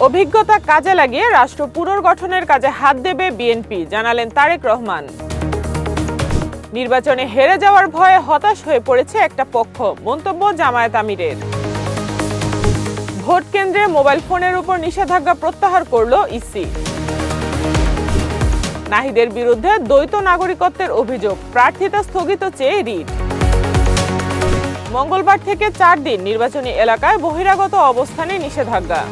অভিজ্ঞতা কাজে লাগিয়ে রাষ্ট্র পুনর্গঠনের কাজে হাত দেবে বিএনপি, জানালেন তারেক রহমান। নির্বাচনে হেরে যাওয়ার ভয়ে হতাশ হয়ে পড়েছে একটা পক্ষ, মন্তব্য জামায়াত আমিরের। ভোট কেন্দ্রে মোবাইল ফোনের উপর নিষেধাজ্ঞা প্রত্যাহার করল ইসি। নাহিদের বিরুদ্ধে দ্বৈত নাগরিকত্বের অভিযোগ, প্রার্থিতা স্থগিত চেয়ে রিট। মঙ্গলবার থেকে 4 দিন নির্বাচনী এলাকায় বহিরাগত অবস্থানে নিষেধাজ্ঞা।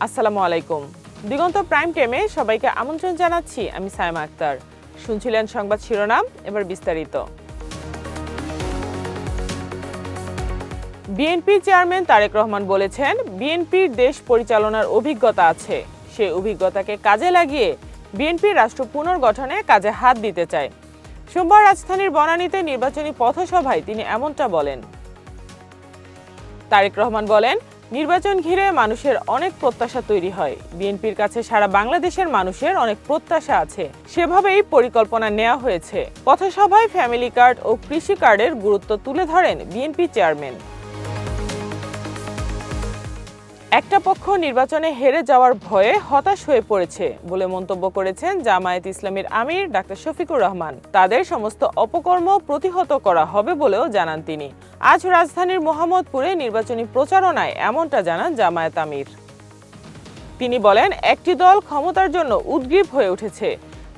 আসসালামু আলাইকুম। দিগন্ত প্রাইম টাইমে সবাইকে আমন্ত্রণ জানাচ্ছি, আমি সাইমা আক্তার। শুনছিলেন সংবাদ শিরোনাম, এবার বিস্তারিত। বিএনপি চেয়ারম্যান তারেক রহমান বলেছেন, বিএনপির দেশ পরিচালনার অভিজ্ঞতা আছে, সেই অভিজ্ঞতাকে কাজে লাগিয়ে বিএনপি রাষ্ট্র পুনর্গঠনে কাজে হাত দিতে চায়। সোমবার রাজধানীর বনানীতে নির্বাচনী পথসভায় তিনি এমনটা বলেন। তারেক রহমান বলেন, নির্বাচন ঘিরে মানুষের অনেক প্রত্যাশা তৈরি হয়। বিএনপির কাছে সারা বাংলাদেশের মানুষের অনেক প্রত্যাশা আছে, সেভাবেই পরিকল্পনা নেওয়া হয়েছে। পথসভায় ফ্যামিলি কার্ড ও কৃষি কার্ডের গুরুত্ব তুলে ধরেন বিএনপি চেয়ারম্যান। একটা পক্ষ নির্বাচনে হেরে যাওয়ার ভয়ে হতাশ হয়ে পড়েছে বলে মন্তব্য করেছেন জামায়াত ইসলামীর আমির ডাক্তার শফিকুর রহমান। তাদের সমস্ত অপকর্ম প্রতিহত করা হবে বলেও জানান তিনি। আজ রাজধানীর মোহাম্মদপুরে নির্বাচনী প্রচারণায় এমনটা জানান জামায়াত আমির। তিনি বলেন, একটি দল ক্ষমতার জন্য উদ্গ্রীব হয়ে উঠেছে,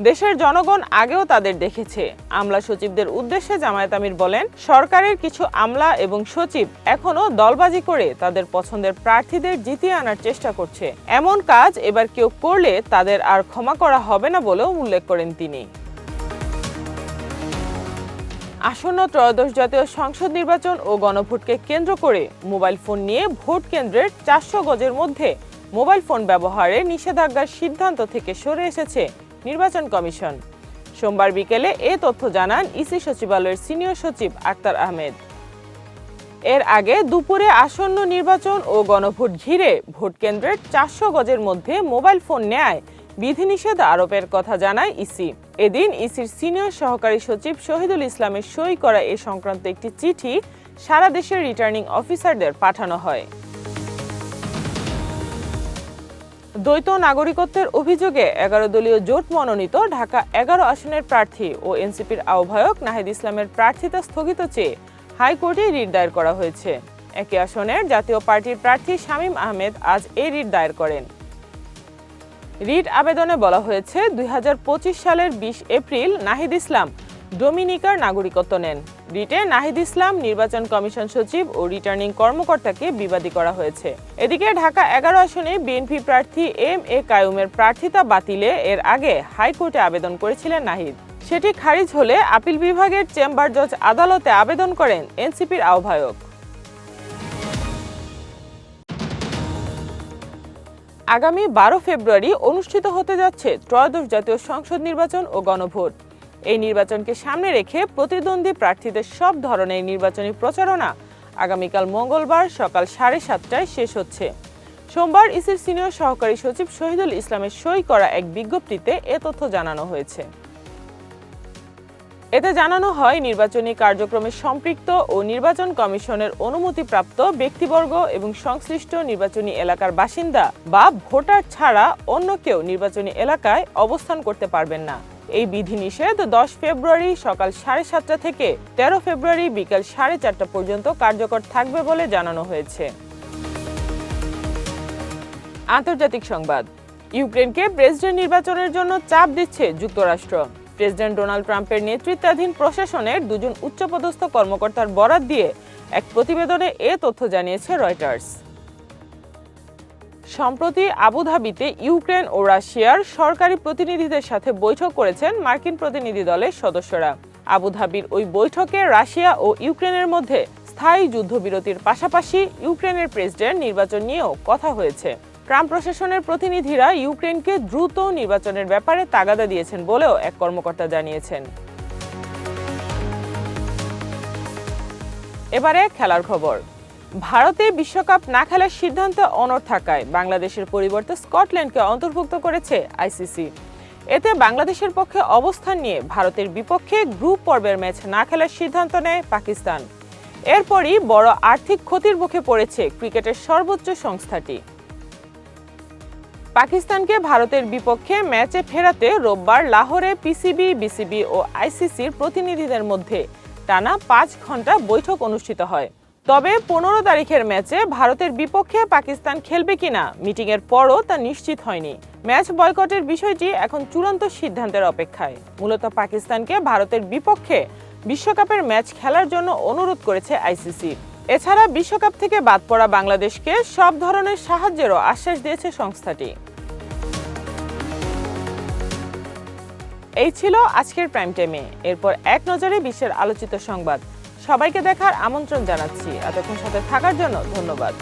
দেশের জনগণ আগেও তাদের দেখেছে। আমলা সচিবদের উদ্দেশ্যে জামায়াত আমির বলেন, সরকারের কিছু আমলা এবং সচিব এখনো দলবাজি করে তাদের পছন্দের প্রার্থীদের জিতিয়ে আনার চেষ্টা করছে। এমন কাজ এবার কেউ করলে তাদের আর ক্ষমা করা হবে না বলেও উল্লেখ করেন তিনি। আসন্ন ত্রয়োদশ জাতীয় সংসদ নির্বাচন ও গণভোটকে কেন্দ্র করে মোবাইল ফোন নিয়ে ভোট কেন্দ্রের 400 গজের মধ্যে মোবাইল ফোন ব্যবহারে নিষেধাজ্ঞার সিদ্ধান্ত থেকে সরে এসেছে নির্বাচন কমিশন। সোমবার বিকেলে এ তথ্য জানান ইসি সচিবালয়ের সিনিয়র সচিব আক্তার আহমেদ। এর আগে দুপুরে আসন্ন নির্বাচন ও গণভোট ঘিরে ভোট কেন্দ্রের 400 গজের মধ্যে মোবাইল ফোন নেয়ায় বিধিনিষেধ আরোপের কথা জানায় ইসি। এদিন ইসির সিনিয়র সহকারী সচিব শহীদুল ইসলামের সই করা এ সংক্রান্ত একটি চিঠি সারা দেশের রিটার্নিং অফিসারদের পাঠানো হয়। দ্বৈত নাগরিকত্বের অভিযোগে 11 দলীয় জোট মনোনীত ঢাকা 11 আসনের প্রার্থী ও এনসিপির আহ্বায়ক নাহিদ ইসলামের প্রার্থিতা স্থগিত চেয়ে হাইকোর্টে রিট দায়ের করা হয়েছে। একই আসনের জাতীয় পার্টির প্রার্থী শামীম আহমেদ আজ এই রিট দায়ের করেন। রিট আবেদনে বলা হয়েছে, 2025 সালের 20 এপ্রিল নাহিদ ইসলাম ডোমিনিকার নাগরিকত্ব নেন। রিটে নাহিদ ইসলাম, নির্বাচন কমিশন সচিব ও রিটার্নিং কর্মকর্তাকে বিবাদী করা হয়েছে। এদিকে ঢাকা 11 আসনে বিএনপি প্রার্থী এম এ কায়ুমের প্রার্থিতা বাতিলে এর আগে হাইকোর্টে আবেদন করেছিলেন নাহিদ। সেটি খারিজ হলে আপিল বিভাগের চেম্বার জজ আদালতে আবেদন করেন এনসিপির আহ্বায়ক। আগামী 12 ফেব্রুয়ারি অনুষ্ঠিত হতে যাচ্ছে ত্রয়োদশ জাতীয় সংসদ নির্বাচন ও গণভোট। এই নির্বাচনকে সামনে রেখে প্রতিদ্বন্দ্বী প্রার্থীদের সব ধরনের নির্বাচনী প্রচারণা আগামীকাল মঙ্গলবার সকাল 7:30টায় শেষ হচ্ছে। সোমবার ইসির সিনিয়র সহকারী সচিব শহীদুল ইসলামের সই করা এক বিজ্ঞপ্তিতে এ তথ্য জানানো হয়েছে। এতে জানানো হয়, নির্বাচনী কার্যক্রমে সম্পৃক্ত ও নির্বাচন কমিশনের অনুমতিপ্রাপ্ত ব্যক্তিবর্গ এবং সংশ্লিষ্ট নির্বাচনী এলাকার বাসিন্দা বা ভোটার ছাড়া অন্য কেউ নির্বাচনী এলাকায় অবস্থান করতে পারবেন না। এই বিধিনিষেধ 10 ফেব্রুয়ারি সকাল 7:30টা থেকে 13 ফেব্রুয়ারি বিকাল 4:30টা পর্যন্ত কার্যকর থাকবে বলে জানানো হয়েছে। আন্তর্জাতিক সংবাদ। ইউক্রেনকে প্রেসিডেন্ট নির্বাচনের জন্য চাপ দিচ্ছে যুক্তরাষ্ট্র। প্রেসিডেন্ট ডোনাল্ড ট্রাম্পের নেতৃত্বাধীন প্রশাসনের 2 জন উচ্চপদস্থ কর্মকর্তার বরাত দিয়ে এক প্রতিবেদনে এ তথ্য জানিয়েছে রয়টার্স। সম্প্রতি আবুধাবিতে ইউক্রেন ও রাশিয়ার সরকারি প্রতিনিধিদের সাথে বৈঠক করেছেন মার্কিন প্রতিনিধি দলের সদস্যরা। আবুধাবির ওই বৈঠকে রাশিয়া ও ইউক্রেনের মধ্যে স্থায়ী যুদ্ধবিরতির পাশাপাশি ইউক্রেনের প্রেসিডেন্ট নির্বাচন নিয়েও কথা হয়েছে। ট্রাম্প প্রশাসনের প্রতিনিধিরা ইউক্রেনকে দ্রুত নির্বাচনের ব্যাপারে তাগাদা দিয়েছেন বলেও এক কর্মকর্তা জানিয়েছেন। এবারে খেলার খবর। ভারতে বিশ্বকাপ না খেলার সিদ্ধান্তে অনড় থাকায় বাংলাদেশের পরিবর্তে স্কটল্যান্ডকে অন্তর্ভুক্ত করেছে আইসিসি। এতে বাংলাদেশের পক্ষে অবস্থান নিয়ে ভারতের বিপক্ষে গ্রুপ পর্বের ম্যাচ না খেলার সিদ্ধান্ত নেয় পাকিস্তান। এরপরই বড় আর্থিক ক্ষতির মুখে পড়েছে ক্রিকেটের সর্বোচ্চ সংস্থাটি। পাকিস্তানকে ভারতের বিপক্ষে ম্যাচে ফেরাতে রোববার লাহোরে পিসিবি, বিসিবি ও আইসিসির প্রতিনিধিদের মধ্যে টানা 5 ঘন্টা বৈঠক অনুষ্ঠিত হয়। তবে 15 তারিখের ম্যাচে ভারতের বিপক্ষে পাকিস্তান খেলবে কিনা মিটিংয়ের পরও তা নিশ্চিত হয়নি। ম্যাচ বয়কটের বিষয়টি এখন চূড়ান্ত সিদ্ধান্তের অপেক্ষায়। মূলত পাকিস্তানকে ভারতের বিপক্ষে বিশ্বকাপের ম্যাচ খেলার জন্য অনুরোধ করেছে আইসিসি। এছাড়া বিশ্বকাপ থেকে বাদ পড়া বাংলাদেশকে সব ধরনের সাহায্যেরও আশ্বাস দিয়েছে সংস্থাটি। এই ছিল আজকের প্রাইম টাইমে। এরপর এক নজরে বিশ্বের আলোচিত সংবাদ। সবাইকে দেখার আমন্ত্রণ জানাচ্ছি। এতক্ষণ সাথে থাকার জন্য ধন্যবাদ।